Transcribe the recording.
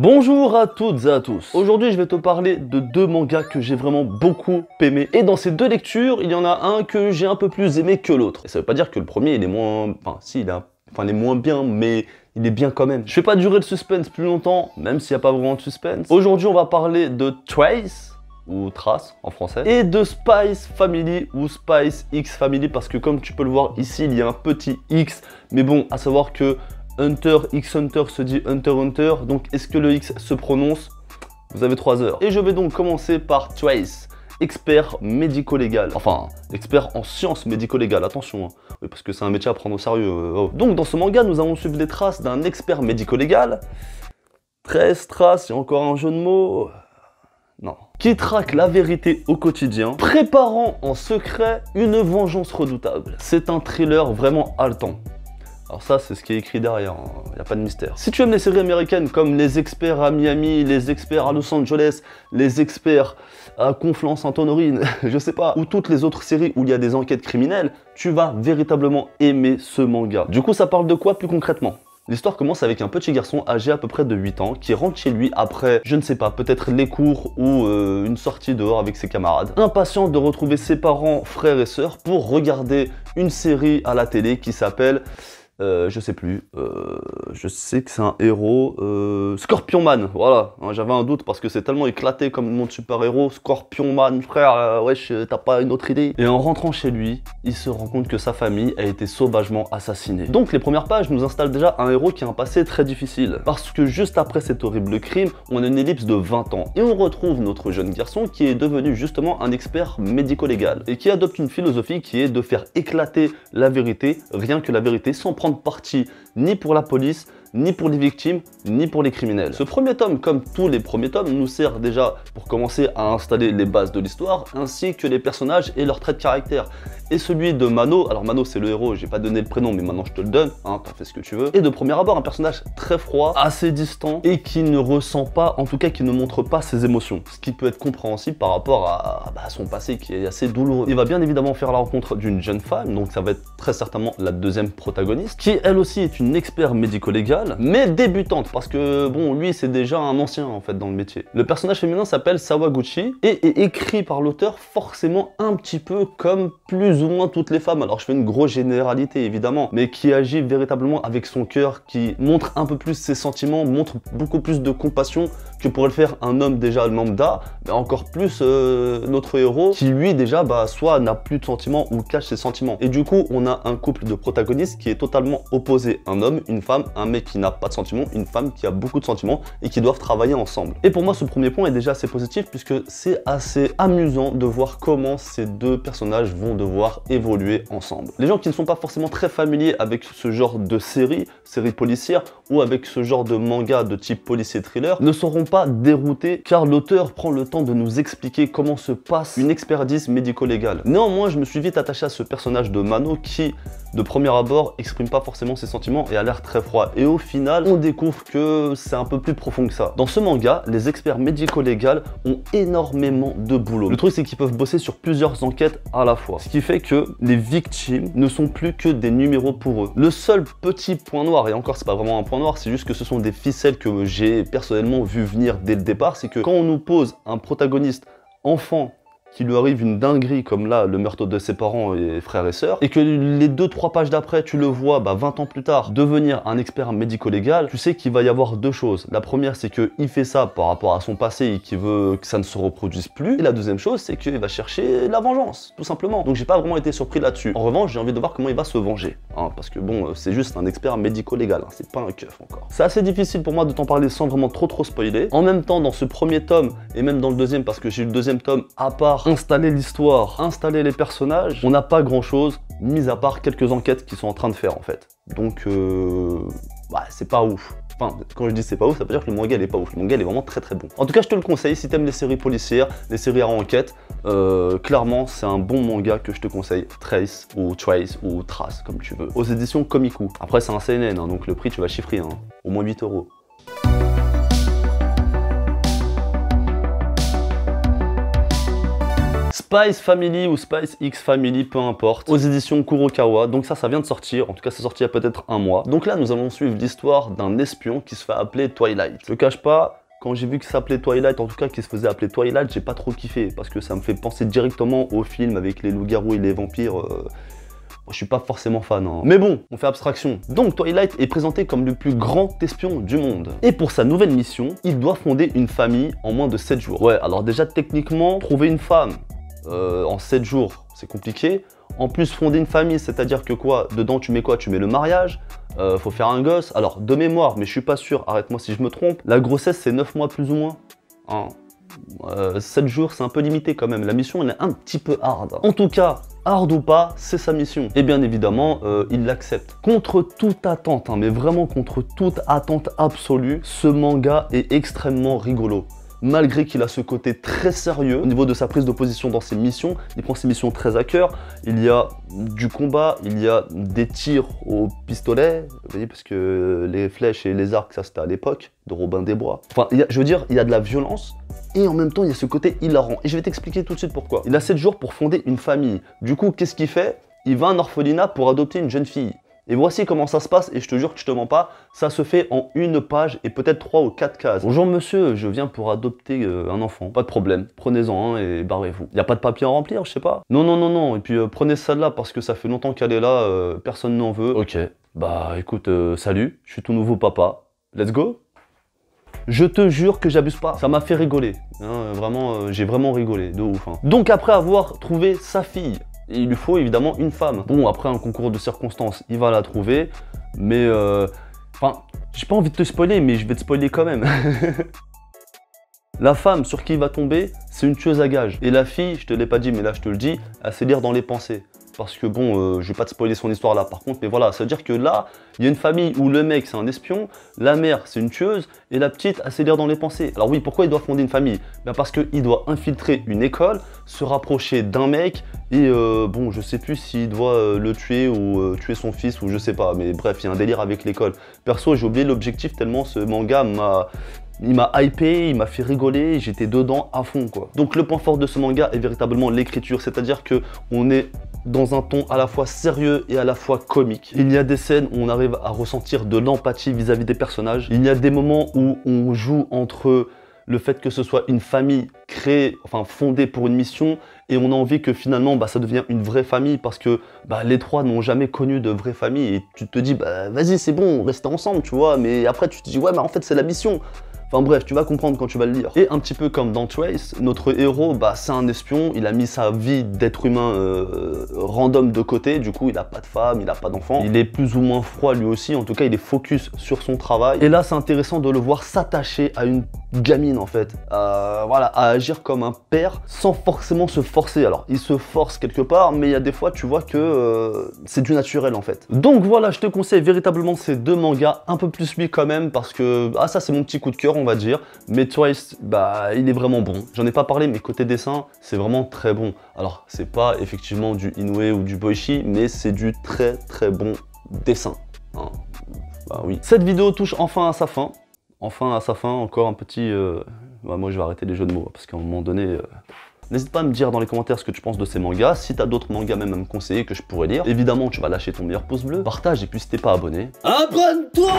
Bonjour à toutes et à tous. Aujourd'hui, je vais te parler de deux mangas que j'ai vraiment beaucoup aimé. Et dans ces deux lectures, il y en a un que j'ai un peu plus aimé que l'autre. Et ça veut pas dire que le premier, il est moins... il est moins bien, mais il est bien quand même. Je vais pas durer le suspense plus longtemps, même s'il n'y a pas vraiment de suspense. Aujourd'hui, on va parler de Trace, ou Trace en français, et de Spice Family ou Spice X Family, parce que comme tu peux le voir ici, il y a un petit X, mais bon, à savoir que Hunter x Hunter se dit Hunter Hunter, donc est-ce que le X se prononce? Vous avez 3 heures. Et je vais donc commencer par Trace, expert médico-légal. Enfin, expert en sciences médico-légales, attention, hein. Oui, parce que c'est un métier à prendre au sérieux. Donc dans ce manga, nous allons suivre les traces d'un expert médico-légal. 13 traces, il y a encore un jeu de mots. Non. Qui traque la vérité au quotidien, préparant en secret une vengeance redoutable. C'est un thriller vraiment haletant. Alors ça, c'est ce qui est écrit derrière, il n'y a pas de mystère. Si tu aimes les séries américaines comme Les Experts à Miami, Les Experts à Los Angeles, Les Experts à Conflans-Sainte-Honorine, je sais pas, ou toutes les autres séries où il y a des enquêtes criminelles, tu vas véritablement aimer ce manga. Du coup, ça parle de quoi plus concrètement? L'histoire commence avec un petit garçon âgé à peu près de 8 ans qui rentre chez lui après, je ne sais pas, peut-être les cours ou une sortie dehors avec ses camarades. Impatient de retrouver ses parents, frères et sœurs pour regarder une série à la télé qui s'appelle... je sais plus, je sais que c'est un héros, Scorpion Man, voilà, hein, j'avais un doute parce que c'est tellement éclaté comme nom de super-héros, Scorpion Man, frère, wesh, t'as pas une autre idée? Et en rentrant chez lui, il se rend compte que sa famille a été sauvagement assassinée. Donc les premières pages nous installent déjà un héros qui a un passé très difficile, parce que juste après cet horrible crime, on a une ellipse de 20 ans, et on retrouve notre jeune garçon qui est devenu justement un expert médico-légal, et qui adopte une philosophie qui est de faire éclater la vérité, rien que la vérité, sans prendre parti ni pour la police, ni pour les victimes, ni pour les criminels. Ce premier tome, comme tous les premiers tomes, nous sert déjà pour commencer à installer les bases de l'histoire, ainsi que les personnages et leurs traits de caractère. Et celui de Mano, alors Mano c'est le héros, j'ai pas donné le prénom mais maintenant je te le donne, hein, t'en fais ce que tu veux. Et de premier abord, un personnage très froid, assez distant, et qui ne ressent pas, en tout cas qui ne montre pas ses émotions. Ce qui peut être compréhensible par rapport à son passé qui est assez douloureux. Il va bien évidemment faire la rencontre d'une jeune femme, donc ça va être très certainement la deuxième protagoniste, qui elle aussi est une expert médico-légale, mais débutante, parce que bon, lui c'est déjà un ancien en fait dans le métier. Le personnage féminin s'appelle Sawaguchi, et est écrit par l'auteur forcément un petit peu comme plus ou moins toutes les femmes, alors je fais une grosse généralité évidemment, mais qui agit véritablement avec son cœur, qui montre un peu plus ses sentiments, montre beaucoup plus de compassion que pourrait le faire un homme déjà lambda, mais encore plus notre héros, qui lui déjà soit n'a plus de sentiments ou cache ses sentiments. Et du coup, on a un couple de protagonistes qui est totalement opposé, un homme, une femme, un mec qui n'a pas de sentiments, une femme qui a beaucoup de sentiments et qui doivent travailler ensemble. Et pour moi, ce premier point est déjà assez positif puisque c'est assez amusant de voir comment ces deux personnages vont devoir évoluer ensemble. Les gens qui ne sont pas forcément très familiers avec ce genre de série policière ou avec ce genre de manga de type policier thriller ne seront pas déroutés car l'auteur prend le temps de nous expliquer comment se passe une expertise médico-légale. Néanmoins, je me suis vite attaché à ce personnage de Mano qui, de premier abord, exprime pas forcément ses sentiments et a l'air très froid. Et au final, on découvre que c'est un peu plus profond que ça. Dans ce manga, les experts médico-légaux ont énormément de boulot. Le truc, c'est qu'ils peuvent bosser sur plusieurs enquêtes à la fois. Ce qui fait que les victimes ne sont plus que des numéros pour eux. Le seul petit point noir, et encore c'est pas vraiment un point noir, c'est juste que ce sont des ficelles que j'ai personnellement vu venir dès le départ, c'est que quand on nous pose un protagoniste enfant qui lui arrive une dinguerie comme là, le meurtre de ses parents et frères et sœurs, et que les 2-3 pages d'après, tu le vois 20 ans plus tard devenir un expert médico-légal, tu sais qu'il va y avoir deux choses. La première, c'est qu'il fait ça par rapport à son passé et qu'il veut que ça ne se reproduise plus. Et la deuxième chose, c'est qu'il va chercher la vengeance, tout simplement. Donc j'ai pas vraiment été surpris là-dessus. En revanche, j'ai envie de voir comment il va se venger. Hein, parce que bon, c'est juste un expert médico-légal, hein, c'est pas un keuf encore. C'est assez difficile pour moi de t'en parler sans vraiment trop spoiler. En même temps, dans ce premier tome, et même dans le deuxième, parce que j'ai eu le deuxième tome, à part installer l'histoire, installer les personnages, on n'a pas grand chose, mis à part quelques enquêtes qu'ils sont en train de faire en fait. Donc c'est pas ouf. Enfin, quand je dis c'est pas ouf, ça veut dire que le manga il est pas ouf. Le manga il est vraiment très bon. En tout cas, je te le conseille si t'aimes les séries policières, les séries à enquête. Clairement, c'est un bon manga que je te conseille. Trace ou Trace, comme tu veux. Aux éditions Komiku. Après, c'est un CNN, hein, donc le prix tu vas chiffrer, hein, au moins 8 €. Spice Family ou Spice X Family, peu importe, aux éditions Kurokawa. Donc ça vient de sortir, en tout cas c'est sorti il y a peut-être un mois. Donc là nous allons suivre l'histoire d'un espion qui se fait appeler Twilight. Je te cache pas, quand j'ai vu qu'il s'appelait Twilight, en tout cas qu'il se faisait appeler Twilight, j'ai pas trop kiffé, parce que ça me fait penser directement au film avec les loups-garous et les vampires. Je suis pas forcément fan, hein. Mais bon, on fait abstraction. Donc Twilight est présenté comme le plus grand espion du monde. Et pour sa nouvelle mission, il doit fonder une famille en moins de 7 jours. Ouais, alors déjà techniquement, trouver une femme en 7 jours, c'est compliqué. En plus, fonder une famille, c'est-à-dire que quoi? Dedans, tu mets quoi? Tu mets le mariage, faut faire un gosse. Alors, de mémoire, mais je suis pas sûr, arrête-moi si je me trompe. La grossesse, c'est 9 mois plus ou moins. Hein. 7 jours, c'est un peu limité quand même. La mission, elle est un petit peu hard. En tout cas, hard ou pas, c'est sa mission. Et bien évidemment, il l'accepte. Contre toute attente, hein, mais vraiment contre toute attente absolue, ce manga est extrêmement rigolo. Malgré qu'il a ce côté très sérieux au niveau de sa prise de position dans ses missions, il prend ses missions très à cœur. Il y a du combat, il y a des tirs au pistolet, vous voyez, parce que les flèches et les arcs, ça c'était à l'époque de Robin des Bois. Enfin, je veux dire, il y a de la violence. Et en même temps, il y a ce côté hilarant. Et je vais t'expliquer tout de suite pourquoi. Il a 7 jours pour fonder une famille. Du coup, qu'est-ce qu'il fait? Il va à un orphelinat pour adopter une jeune fille. Et voici comment ça se passe, et je te jure que je te mens pas, ça se fait en une page et peut-être 3 ou 4 cases. Bonjour monsieur, je viens pour adopter un enfant. Pas de problème, prenez-en un et barrez-vous. Y a pas de papier à remplir, je sais pas. Non, non, non, non, et puis prenez celle-là parce que ça fait longtemps qu'elle est là, personne n'en veut. Ok, bah écoute, salut, je suis tout nouveau papa. Let's go. Je te jure que j'abuse pas, ça m'a fait rigoler. Hein, vraiment, j'ai vraiment rigolé, de ouf. Hein. Donc après avoir trouvé sa fille, il lui faut évidemment une femme. Bon, après un concours de circonstances, il va la trouver, mais enfin, j'ai pas envie de te spoiler, mais je vais te spoiler quand même. La femme sur qui il va tomber, c'est une tueuse à gages. Et la fille, je te l'ai pas dit, mais là je te le dis, elle sait lire dans les pensées. Parce que bon, je vais pas te spoiler son histoire là par contre, mais voilà, ça veut dire que là, il y a une famille où le mec c'est un espion, la mère c'est une tueuse, et la petite elle sait lire dans les pensées. Alors oui, pourquoi il doit fonder une famille? Ben parce qu'il doit infiltrer une école, se rapprocher d'un mec, et bon, je sais plus s'il doit le tuer ou tuer son fils, ou je sais pas, mais bref, il y a un délire avec l'école. Perso, j'ai oublié l'objectif tellement ce manga il m'a hypé, il m'a fait rigoler, j'étais dedans à fond quoi. Donc le point fort de ce manga est véritablement l'écriture, c'est-à-dire que on est dans un ton à la fois sérieux et à la fois comique. Il y a des scènes où on arrive à ressentir de l'empathie vis-à-vis des personnages. Il y a des moments où on joue entre le fait que ce soit une famille créée, enfin fondée pour une mission, et on a envie que finalement bah, ça devient une vraie famille parce que bah, les trois n'ont jamais connu de vraie famille et tu te dis bah vas-y c'est bon, restez ensemble tu vois, mais après tu te dis ouais mais en fait c'est la mission. Enfin bref, tu vas comprendre quand tu vas le lire. Et un petit peu comme dans Trace, notre héros, bah, c'est un espion, il a mis sa vie d'être humain random de côté, du coup il a pas de femme, il a pas d'enfant. Il est plus ou moins froid lui aussi, en tout cas il est focus sur son travail. Et là c'est intéressant de le voir s'attacher à une gamine en fait, voilà, à agir comme un père sans forcément se forcer. Alors il se force quelque part, mais il y a des fois tu vois que c'est du naturel en fait. Donc voilà, je te conseille véritablement ces deux mangas, un peu plus lui quand même, parce que, ah ça c'est mon petit coup de cœur on va dire, mais Twice, bah il est vraiment bon. J'en ai pas parlé, mais côté dessin, c'est vraiment très bon. Alors c'est pas effectivement du Inoue ou du Boichi, mais c'est du très très bon dessin. Hein. Bah oui. Cette vidéo touche enfin à sa fin. Enfin à sa fin, encore un petit... Bah, moi je vais arrêter les jeux de mots, parce qu'à un moment donné... N'hésite pas à me dire dans les commentaires ce que tu penses de ces mangas, si t'as d'autres mangas même à me conseiller que je pourrais lire. Évidemment tu vas lâcher ton meilleur pouce bleu, partage et puis si t'es pas abonné... Abonne-toi!